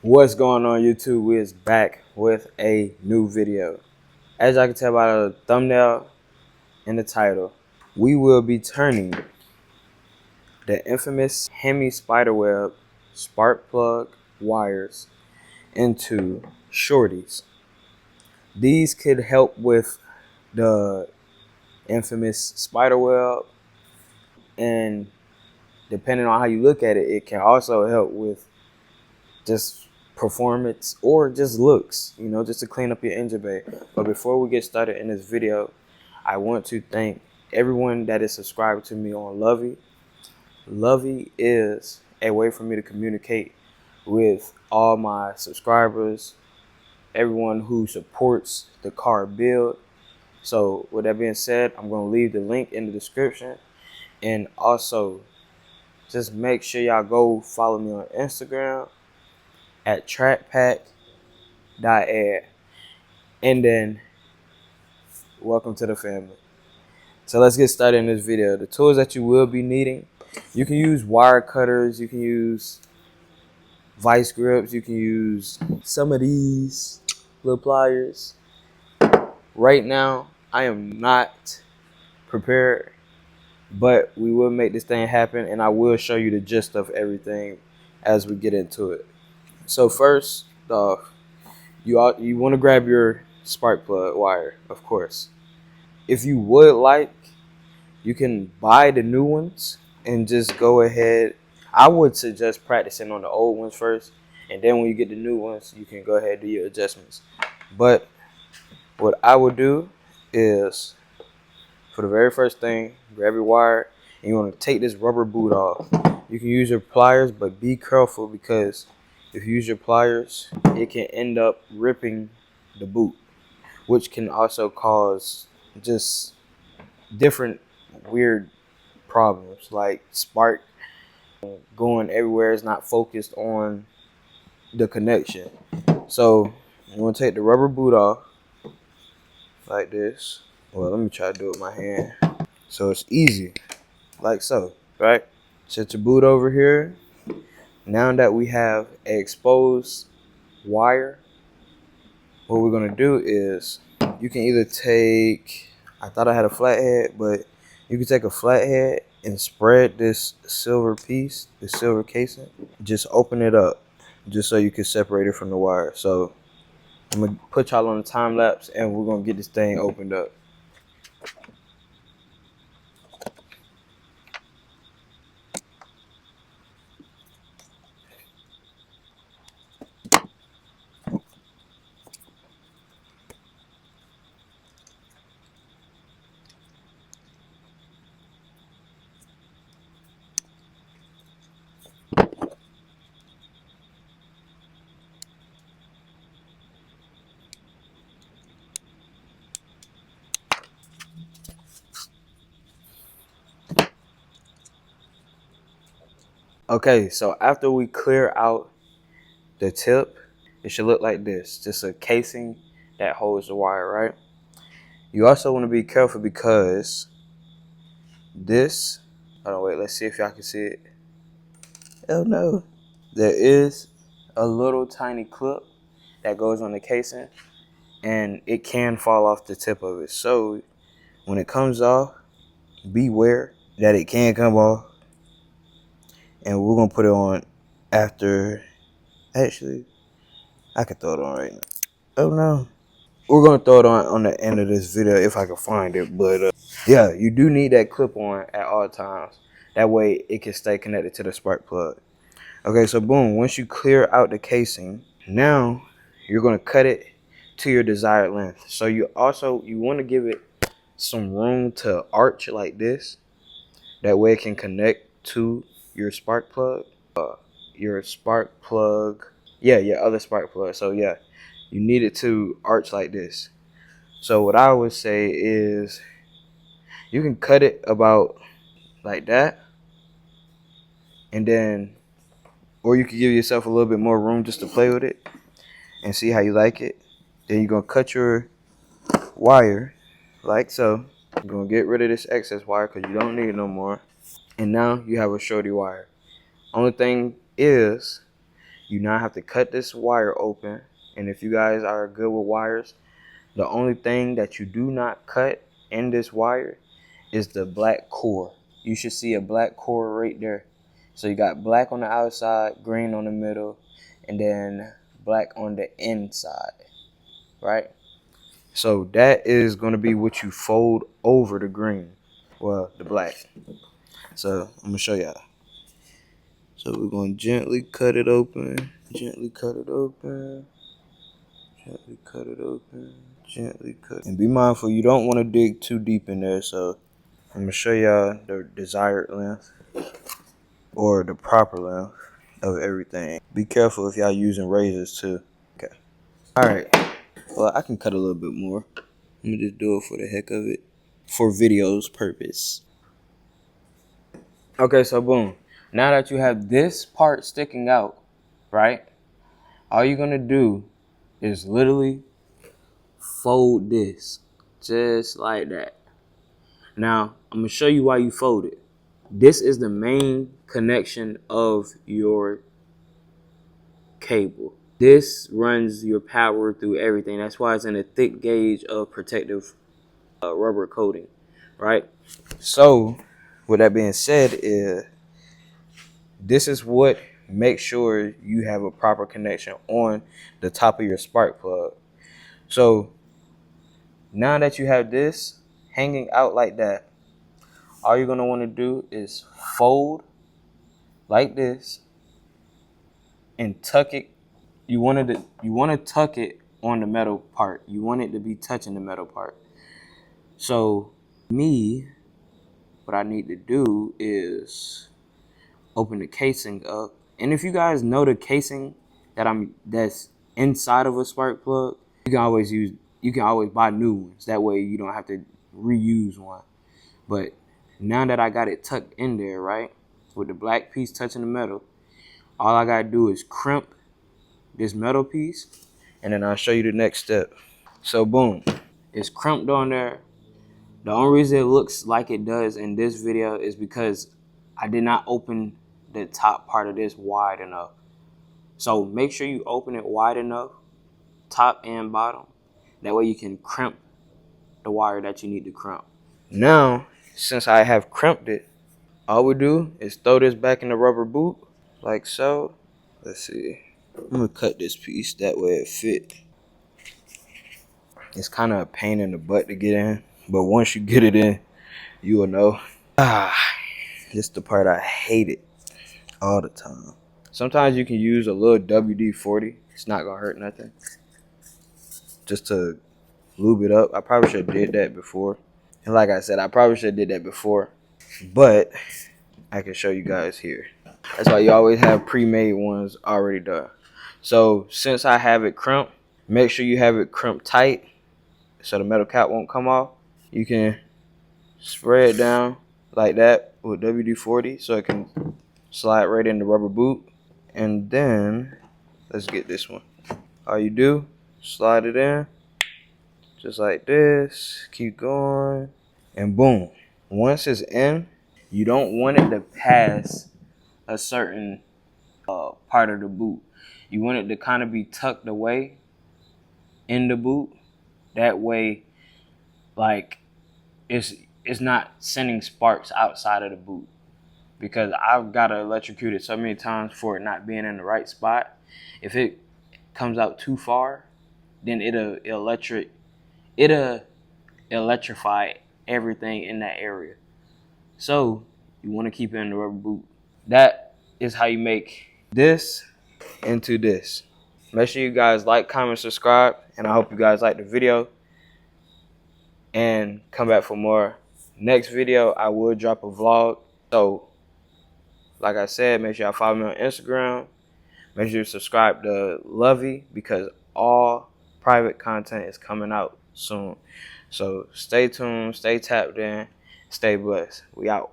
What's going on, YouTube? We is back with a new video. As I can tell by the thumbnail and the title, we will be turning the infamous Hemi Spiderweb spark plug wires into shorties. These could help with the infamous spiderweb, and depending on how you look at it, it can also help with just performance or just looks, just to clean up your engine bay. But before we get started in this video, I want to thank everyone that is subscribed to me on LUVI. LUVI is a way for me to communicate with all my subscribers, everyone who supports the car build. So with that being said, I'm going to leave the link in the description, and also just make sure y'all go follow me on Instagram at trackpack.ad. And then welcome to the family. So let's get started in this video. The tools that you will be needing: you can use wire cutters, you can use vice grips, you can use some of these little pliers. Right now I am not prepared, but we will make this thing happen, and I will show you the gist of everything as we get into it. So first off, you want to grab your spark plug wire, of course. If you would like, you can buy the new ones and just go ahead. I would suggest practicing on the old ones first, and then when you get the new ones, you can go ahead and do your adjustments. But what I would do is, for the very first thing, grab your wire, and you want to take this rubber boot off. You can use your pliers, but be careful, because if you use your pliers, it can end up ripping the boot, which can also cause just different weird problems, like spark going everywhere. It's not focused on the connection. So you want to take the rubber boot off like this. Well, let me try to do it with my hand so it's easy, like so, right? Set your boot over here. Now that we have an exposed wire, what we're going to do is, you can either take, I thought I had a flathead, but you can take a flathead and spread this silver piece, the silver casing, just open it up just so you can separate it from the wire. So I'm going to put y'all on the time lapse, and we're going to get this thing opened up. Okay, so after we clear out the tip, it should look like this, just a casing that holds the wire, right? You also want to be careful, because this, oh wait, let's see if y'all can see it. Oh no. There is a little tiny clip that goes on the casing, and it can fall off the tip of it. So when it comes off, beware that it can come off. And we're gonna put it on after. Actually, I can throw it on right now. Oh no. We're gonna throw it on the end of this video if I can find it. But yeah, you do need that clip on at all times. That way it can stay connected to the spark plug. Okay, so boom, once you clear out the casing, now you're gonna cut it to your desired length. So you want to give it some room to arch like this. That way it can connect to your spark plug. Your other spark plug. So yeah, you need it to arch like this. So what I would say is, you can cut it about like that, and then, or you could give yourself a little bit more room just to play with it and see how you like it. Then you're gonna cut your wire like so. You're gonna get rid of this excess wire because you don't need it no more. And now you have a shorty wire. Only thing is, you now have to cut this wire open. And if you guys are good with wires, the only thing that you do not cut in this wire is the black core. You should see a black core right there. So you got black on the outside, green on the middle, and then black on the inside, right? So that is going to be what you fold over the green, well, the black. So I'm going to show y'all. So we're going to gently cut it open, gently cut it open, gently cut it open, gently cut. And be mindful, you don't want to dig too deep in there. So I'm going to show y'all the desired length or the proper length of everything. Be careful if y'all using razors too. Okay. All right. Well, I can cut a little bit more. Let me just do it for the heck of it, for video's purpose. Okay, so boom. Now that you have this part sticking out, right? All you're gonna do is literally fold this, just like that. Now, I'm gonna show you why you fold it. This is the main connection of your cable. This runs your power through everything. That's why it's in a thick gauge of protective rubber coating, right? So, with that being said, this is what makes sure you have a proper connection on the top of your spark plug. So, now that you have this hanging out like that, all you're gonna want to do is fold like this and tuck it. You want to tuck it on the metal part. You want it to be touching the metal part. So what I need to do is open the casing up. And if you guys know the casing that's inside of a spark plug, you can always buy new ones. That way you don't have to reuse one. But now that I got it tucked in there, right, with the black piece touching the metal, all I gotta do is crimp this metal piece, and then I'll show you the next step. So boom, it's crimped on there. The only reason it looks like it does in this video is because I did not open the top part of this wide enough. So make sure you open it wide enough, top and bottom. That way you can crimp the wire that you need to crimp. Now, since I have crimped it, all we do is throw this back in the rubber boot, like so. Let's see. I'm gonna cut this piece that way it fit. It's kind of a pain in the butt to get in, but once you get it in, you will know. This is the part I hate it all the time. Sometimes you can use a little WD-40. It's not gonna hurt nothing. Just to lube it up. I probably should have did that before. And like I said, I probably should have did that before, but I can show you guys here. That's why you always have pre-made ones already done. So since I have it crimped, make sure you have it crimped tight so the metal cap won't come off. You can spray it down like that with WD-40 so it can slide right in the rubber boot. And then let's get this one. All you do, slide it in just like this, keep going, and boom. Once it's in, you don't want it to pass a certain part of the boot. You want it to kind of be tucked away in the boot. That way, like, it's not sending sparks outside of the boot. Because I've got to electrocute it so many times for it not being in the right spot. If it comes out too far, then it'll electrify everything in that area. So you want to keep it in the rubber boot. That is how you make this into this. Make sure you guys like, comment, subscribe, and I hope you guys like the video and come back for more. Next video I will drop a vlog. So like I said, make sure y'all follow me on Instagram. Make sure you subscribe to LUVI because all private content is coming out soon. So stay tuned, stay tapped in, stay blessed. We out.